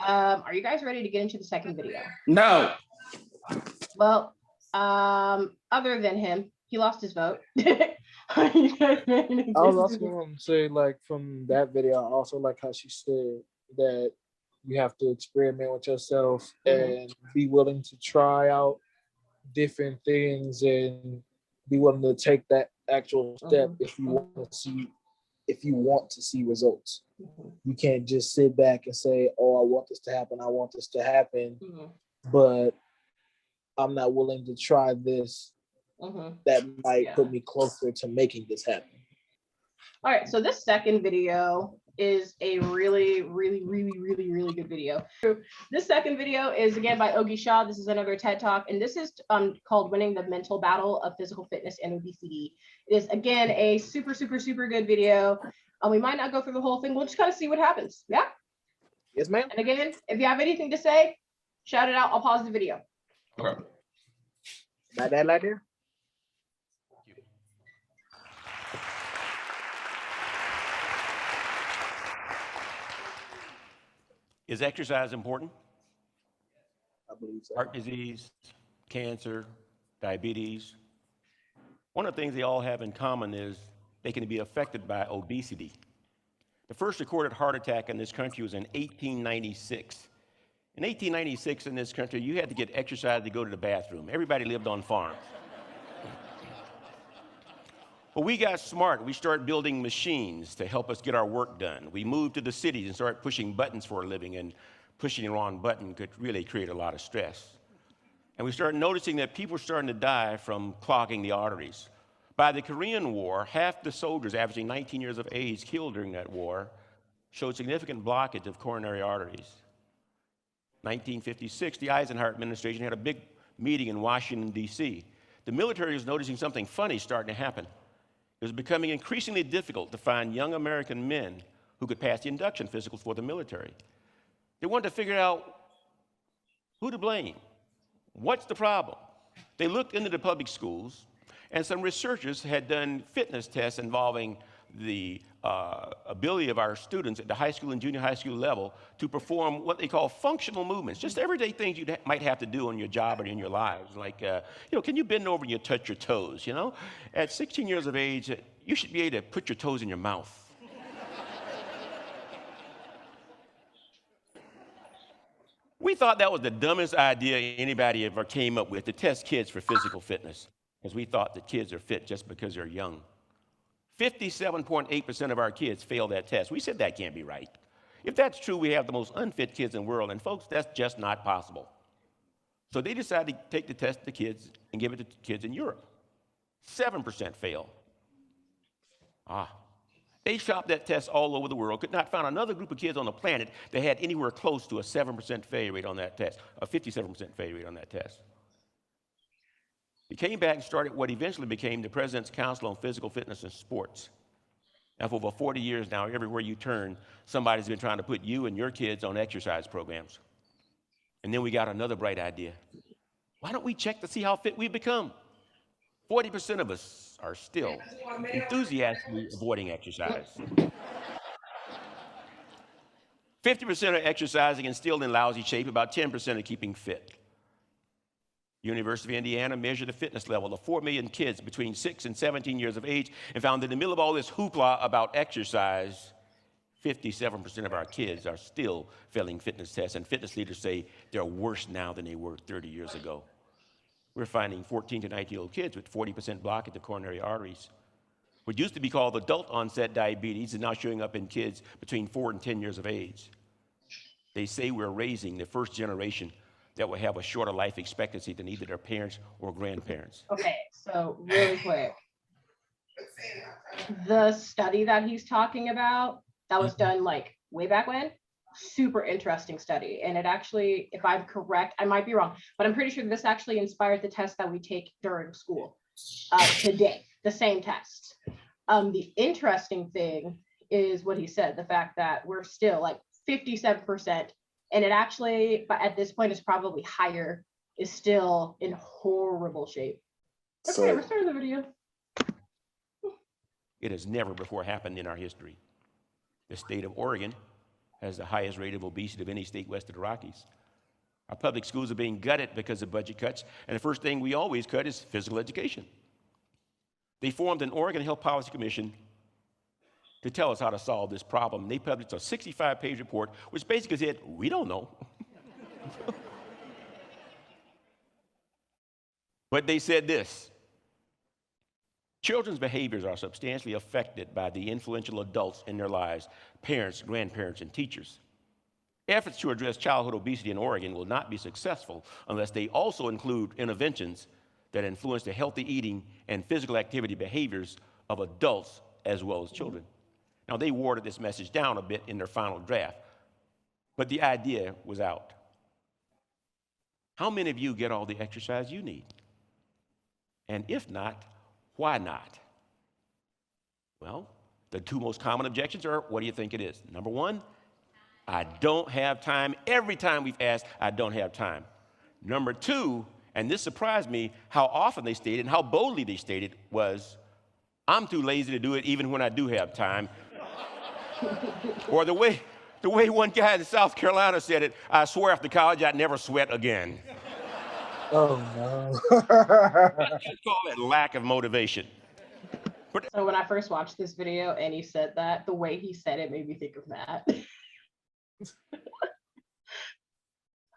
Are you guys ready to get into the second video? No. Well, other than him, he lost his vote. I was also going to say, like, from that video, I also like how she said that you have to experiment with yourself and be willing to try out different things and be willing to take that actual step if you want to see results. You can't just sit back and say, oh, I want this to happen, I want this to happen, but I'm not willing to try this that might put me closer to making this happen. All right, so this second video is a really good video. This second video is again by Ogi Shah. This is another TED Talk, and this is called Winning the Mental Battle of Physical Fitness and Obesity. It is again a super good video. We might not go through the whole thing. We'll just kind of see what happens. Yeah? Yes, ma'am. And again, if you have anything to say, shout it out. I'll pause the video. Okay. Got that right there? Is exercise important? I believe so. Heart disease, cancer, diabetes. One of the things they all have in common is they can be affected by obesity. The first recorded heart attack in this country was in 1896. In 1896 in this country, you had to get exercise to go to the bathroom. Everybody lived on farms. Well, we got smart. We started building machines to help us get our work done. We moved to the cities and started pushing buttons for a living, and pushing the wrong button could really create a lot of stress. And we started noticing that people were starting to die from clogging the arteries. By the Korean War, half the soldiers averaging 19 years of age killed during that war showed significant blockage of coronary arteries. 1956, the Eisenhower administration had a big meeting in Washington, D.C. The military was noticing something funny starting to happen. It was becoming increasingly difficult to find young American men who could pass the induction physicals for the military. They wanted to figure out who to blame. What's the problem? They looked into the public schools, and some researchers had done fitness tests involving the ability of our students at the high school and junior high school level to perform what they call functional movements, just everyday things you might have to do on your job or in your lives. Like, can you bend over and you touch your toes, At 16 years of age, you should be able to put your toes in your mouth. We thought that was the dumbest idea anybody ever came up with, to test kids for physical fitness, because we thought that kids are fit just because they're young. 57.8% of our kids fail that test. We said that can't be right. If that's true, we have the most unfit kids in the world, and folks, that's just not possible. So they decided to take the test to kids and give it to kids in Europe. 7% fail. They shopped that test all over the world, could not find another group of kids on the planet that had anywhere close to a 7% failure rate on that test, a 57% failure rate on that test. He came back and started what eventually became the President's Council on Physical Fitness and Sports. Now, for over 40 years now, everywhere you turn, somebody's been trying to put you and your kids on exercise programs. And then we got another bright idea. Why don't we check to see how fit we've become? 40% of us are still enthusiastically avoiding exercise. 50% are exercising and still in lousy shape, about 10% are keeping fit. University of Indiana measured the fitness level of 4 million kids between 6 and 17 years of age and found that in the middle of all this hoopla about exercise, 57% of our kids are still failing fitness tests, and fitness leaders say they're worse now than they were 30 years ago. We're finding 14 to 19-year-old kids with 40% blockage of coronary arteries. What used to be called adult onset diabetes is now showing up in kids between 4 and 10 years of age. They say we're raising the first generation that will have a shorter life expectancy than either their parents or grandparents. Okay, so really quick. The study that he's talking about, that was done like way back when, super interesting study. And it actually, if I'm correct, I might be wrong, but I'm pretty sure this actually inspired the test that we take during school today, the same test. The interesting thing is what he said, the fact that we're still like 57%, and it actually, but at this point is probably higher, is still in horrible shape. Okay, we're starting the video. It has never before happened in our history. The state of Oregon has the highest rate of obesity of any state west of the Rockies. Our public schools are being gutted because of budget cuts, and the first thing we always cut is physical education. They formed an Oregon Health Policy Commission to tell us how to solve this problem. They published a 65-page report, which basically said, we don't know. But they said this: children's behaviors are substantially affected by the influential adults in their lives, parents, grandparents, and teachers. Efforts to address childhood obesity in Oregon will not be successful unless they also include interventions that influence the healthy eating and physical activity behaviors of adults as well as children. Now, they watered this message down a bit in their final draft, but the idea was out. How many of you get all the exercise you need? And if not, why not? Well, the two most common objections are, what do you think it is? Number one, I don't have time. Every time we've asked, I don't have time. Number two, and this surprised me, how often they stated and how boldly they stated was, I'm too lazy to do it even when I do have time. Or the way one guy in South Carolina said it, I swear after college I'd never sweat again. Oh no. I call that lack of motivation. So when I first watched this video and he said that, the way he said it made me think of Matt.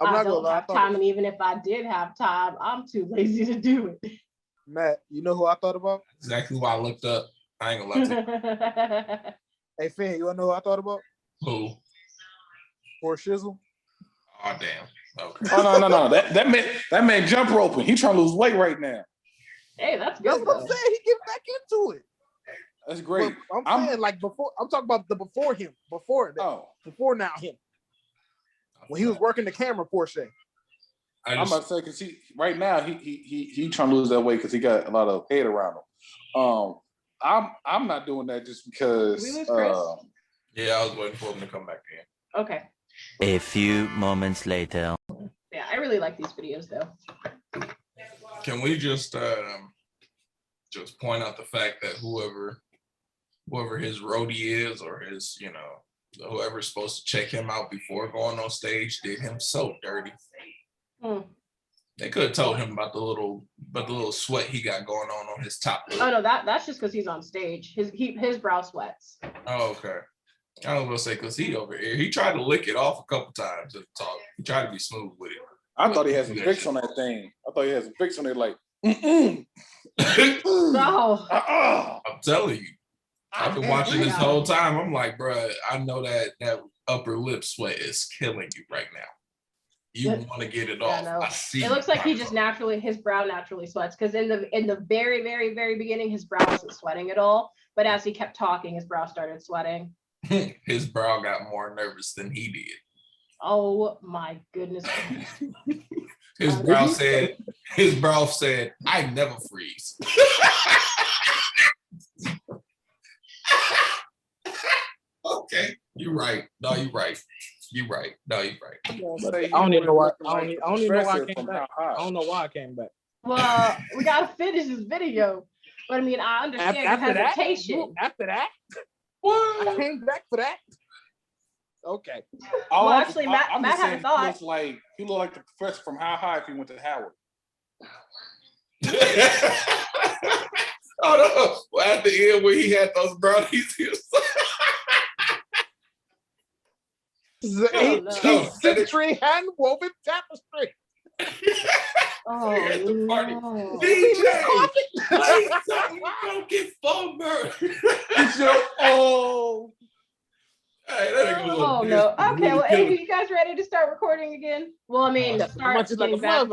I don't have time, and even if I did have time, I'm too lazy to do it. Matt, you know who I thought about? Exactly why I looked up. I ain't gonna lie to you. Hey, Finn, you wanna know who I thought about? Who? Poor Shizzle. Oh damn. Okay. Oh no. That man jump roping. He trying to lose weight right now. Hey, that's That's good. what I'm saying. He get back into it. That's great. But I'm saying like before. I'm talking about the before him. Before that. Before now him. When he was working the camera portion. I'm about to say because right now he trying to lose that weight because he got a lot of head around him. I'm not doing that just because. Did we lose Chris? Yeah, I was waiting for him to come back in. Okay. A few moments later. Yeah, I really like these videos though. Can we just point out the fact that whoever his roadie is, or his, whoever's supposed to check him out before going on stage did him so dirty. They could have told him about the little sweat he got going on his top lip. Oh no, that's just because he's on stage. His brow sweats. Oh, okay. I was gonna say because he over here, he tried to lick it off a couple times at the talk. He tried to be smooth with it. I thought he had some fix on that thing. I thought he had some fix on it, like. No. I'm telling you, I've been watching this whole time. I'm like, bro, I know that upper lip sweat is killing you right now. You want to get it off. I see. It looks like he just his brow naturally sweats, because in the very, very, very beginning, his brow wasn't sweating at all. But as he kept talking, his brow started sweating. His brow got more nervous than he did. Oh my goodness. His brow said, I never freeze. Okay, you're right. No, you're right. You're right. No, you're right. I don't even know why. I don't even know why I came back. I don't know why I came back. Well, we gotta finish this video. But I mean, I understand your hesitation. After that, what? I came back for that. Okay. Well, actually, Matt had a thought. He looked like the professor from How High if he went to Howard. Oh no! Well, at the end where he had those brownies, he was This is an 18th century hand-woven tapestry. Oh, at the party. no. DJ, play something, don't get phone burned. Hey, that nigga was Oh no. Okay, well, Amy, you guys ready to start recording again? Well, I mean, start getting back.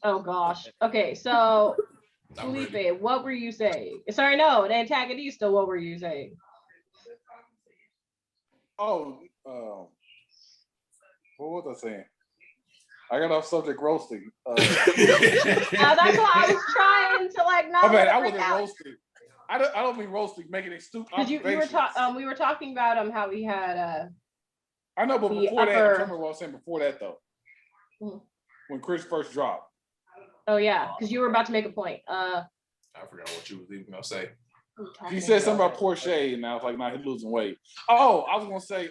Oh gosh. Okay, so Felipe, what were you saying? Sorry, no, the antagonista, what were you saying? What was I saying? I got off subject roasting. That's why I was trying to not. Okay, I wasn't roasting. I don't mean roasting, making it stupid. Because we were talking about how we had I know, but before that, I remember what I was saying before that though. When Chris first dropped. Oh yeah, because you were about to make a point. I forgot what you was even gonna say. He said something about Porsche, and I was like, nah, he's losing weight. Oh, I was gonna say,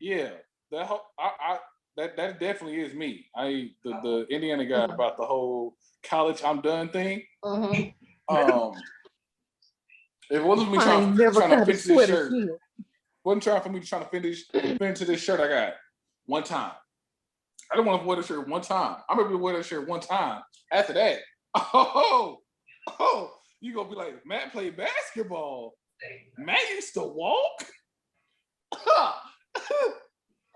yeah, that definitely is me. The Indiana guy about the whole college I'm done thing. It wasn't me trying to finish this shirt. Wasn't trying for me trying to finish this shirt I got one time. I didn't want to wear the shirt one time. I'm gonna wear that shirt one time. After that, you gonna be like, Matt played basketball. Matt used to walk.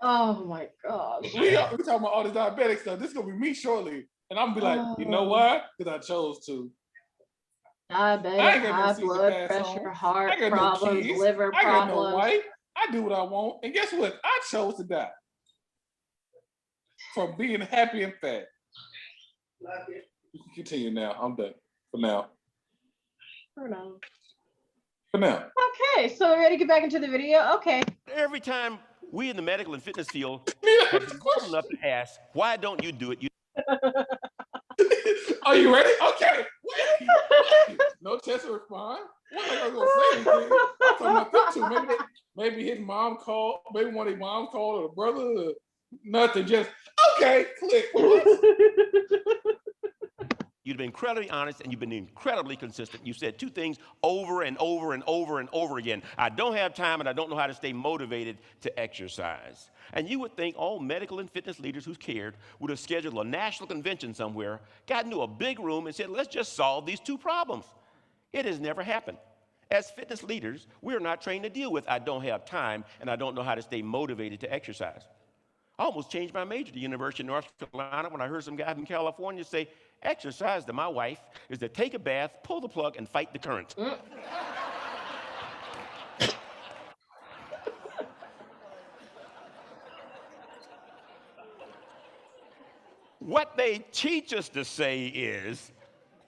Oh my God. We talking about all this diabetic stuff. This is gonna be me shortly, and I'm gonna be like, you know why? Because I chose to. Diabetic, high blood pressure, heart problems, liver problems. I got no wife. I do what I want, and guess what? I chose to die from being happy and fat. You can continue now. I'm done for now. For now. Okay, so we're ready to get back into the video. Okay. Every time we in the medical and fitness field have been bold enough to ask, why don't you do it? Are you ready? Okay. No test or respond. What am I gonna say anything? I'm talking about them two. Maybe his mom called. Maybe one of his mom called, or the brother. Nothing. Just okay. Click. You've been incredibly honest and you've been incredibly consistent. You said two things over and over and over and over again. I don't have time and I don't know how to stay motivated to exercise. And you would think all medical and fitness leaders who cared would have scheduled a national convention somewhere, got into a big room and said, let's just solve these two problems. It has never happened. As fitness leaders, we are not trained to deal with I don't have time and I don't know how to stay motivated to exercise. I almost changed my major to the University of North Carolina when I heard some guy from California say, exercise to my wife is to take a bath, pull the plug, and fight the current. What they teach us to say is,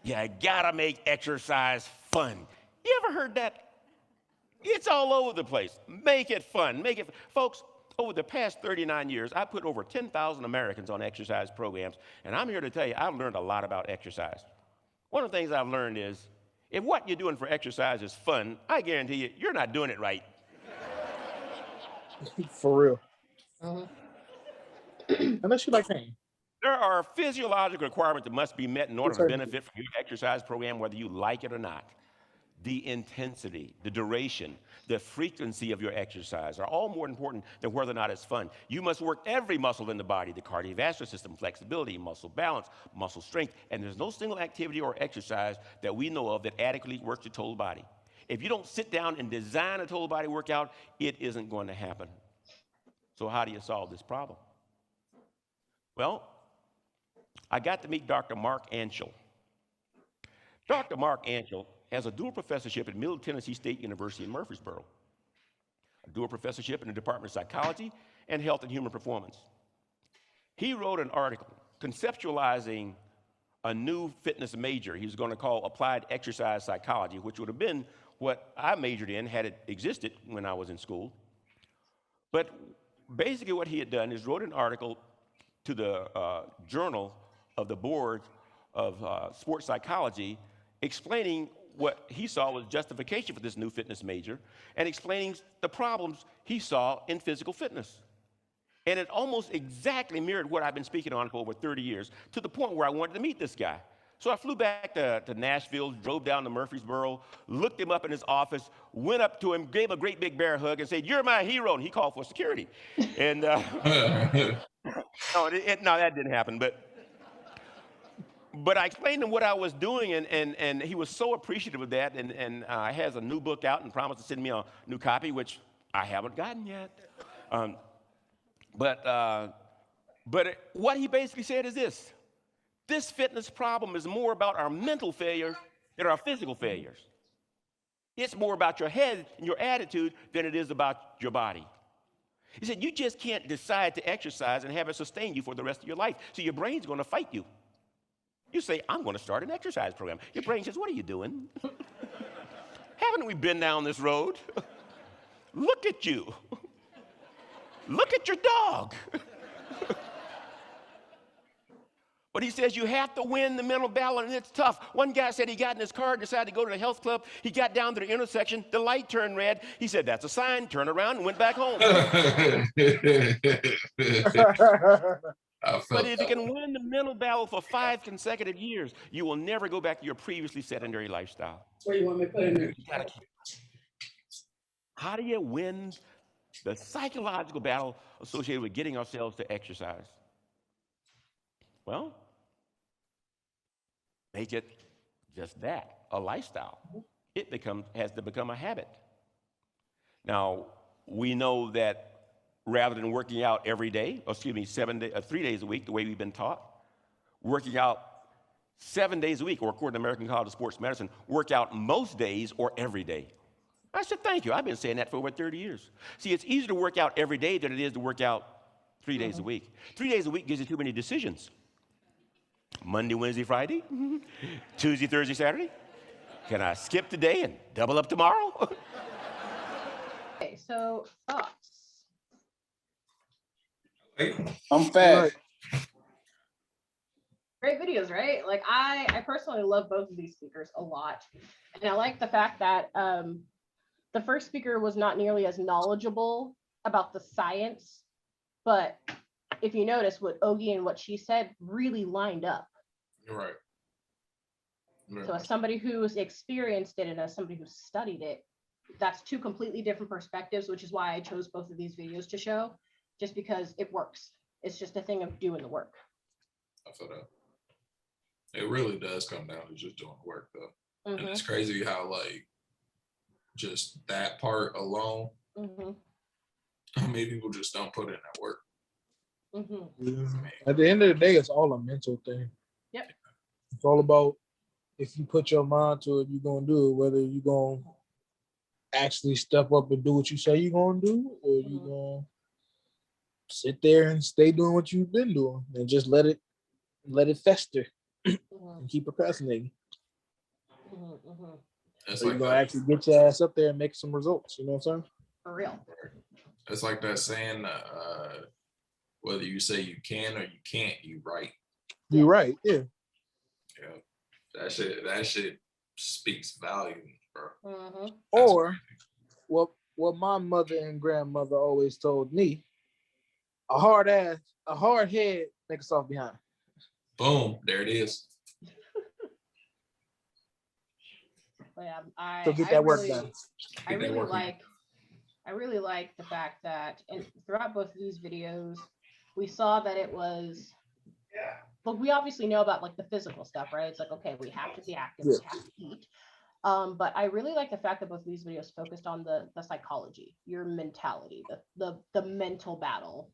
you gotta make exercise fun. You ever heard that? It's all over the place. Make it fun. Folks, over the past 39 years, I put over 10,000 Americans on exercise programs, and I'm here to tell you, I've learned a lot about exercise. One of the things I've learned is, if what you're doing for exercise is fun, I guarantee you, you're not doing it right. For real. Unless you like pain. There are physiological requirements that must be met in order to benefit from your exercise program, whether you like it or not. The intensity, the duration, the frequency of your exercise are all more important than whether or not it's fun. You must work every muscle in the body, the cardiovascular system, flexibility, muscle balance, muscle strength, and there's no single activity or exercise that we know of that adequately works the total body. If you don't sit down and design a total body workout, it isn't going to happen. So how do you solve this problem? Well, I got to meet Dr. Mark Anschel. Dr. Mark Anschel has a dual professorship at Middle Tennessee State University in Murfreesboro, a dual professorship in the Department of Psychology and Health and Human Performance. He wrote an article conceptualizing a new fitness major he was going to call Applied Exercise Psychology, which would have been what I majored in had it existed when I was in school. But basically what he had done is wrote an article to the Journal of the Board of Sports Psychology explaining what he saw was justification for this new fitness major and explaining the problems he saw in physical fitness. And it almost exactly mirrored what I've been speaking on for over 30 years, to the point where I wanted to meet this guy. So I flew back to Nashville, drove down to Murfreesboro, looked him up in his office, went up to him, gave him a great big bear hug and said, "You're my hero." And he called for security. And no, that didn't happen. But I explained to him what I was doing, and he was so appreciative of that, and has a new book out and promised to send me a new copy, which I haven't gotten yet. But what he basically said is this: this fitness problem is more about our mental failures than our physical failures. It's more about your head and your attitude than it is about your body. He said, you just can't decide to exercise and have it sustain you for the rest of your life, so your brain's going to fight you. You say, I'm going to start an exercise program. Your brain says, what are you doing? Haven't we been down this road? Look at you. Look at your dog. But he says you have to win the mental battle, and it's tough. One guy said he got in his car, decided to go to the health club. He got down to the intersection, the light turned red. He said, that's a sign, turned around and went back home. I But felt if you can win the mental battle for 5 consecutive years, you will never go back to your previously sedentary lifestyle. Where you want me to put in there? How do you win the psychological battle associated with getting ourselves to exercise? Well, make it just that, a lifestyle. It has to become a habit. Now, we know that rather than working out every day, 3 days a week, the way we've been taught, working out 7 days a week, or according to American College of Sports Medicine, work out most days or every day. I said, thank you. I've been saying that for over 30 years. See, it's easier to work out every day than it is to work out 3 days a week. 3 days a week gives you too many decisions. Monday, Wednesday, Friday, Tuesday, Thursday, Saturday. Can I skip today and double up tomorrow? Okay, so thoughts. I'm fat. Great videos, right? Like I personally love both of these speakers a lot. And I like the fact that the first speaker was not nearly as knowledgeable about the science, but if you notice what Ogie and what she said really lined up. You're right. So as somebody who's experienced it and as somebody who studied it, that's two completely different perspectives, which is why I chose both of these videos to show, just because it works. It's just a thing of doing the work. I feel that. It really does come down to just doing the work, though. And it's crazy how, like, just that part alone, how many people just don't put in that work. At the end of the day, it's all a mental thing. Yep. It's all about if you put your mind to it, you're gonna do it. Whether you're gonna actually step up and do what you say you're gonna do, or you're gonna sit there and stay doing what you've been doing and just let it fester and keep procrastinating. It's So like you're gonna actually get your ass up there and make some results. You know what I'm saying? For real. It's like that saying, whether you say you can or you can't, you right. You're right. Yeah. Yeah. That shit speaks volume, bro. Or what my mother and grandmother always told me: a hard head makes a soft behind. Boom, there it is. Yeah, So get that work done. I really like the fact that, and throughout both of these videos, we saw that it was, but we obviously know about like the physical stuff, right? It's like, okay, we have to be active, we have to eat. But I really like the fact that both of these videos focused on the psychology, your mentality, the mental battle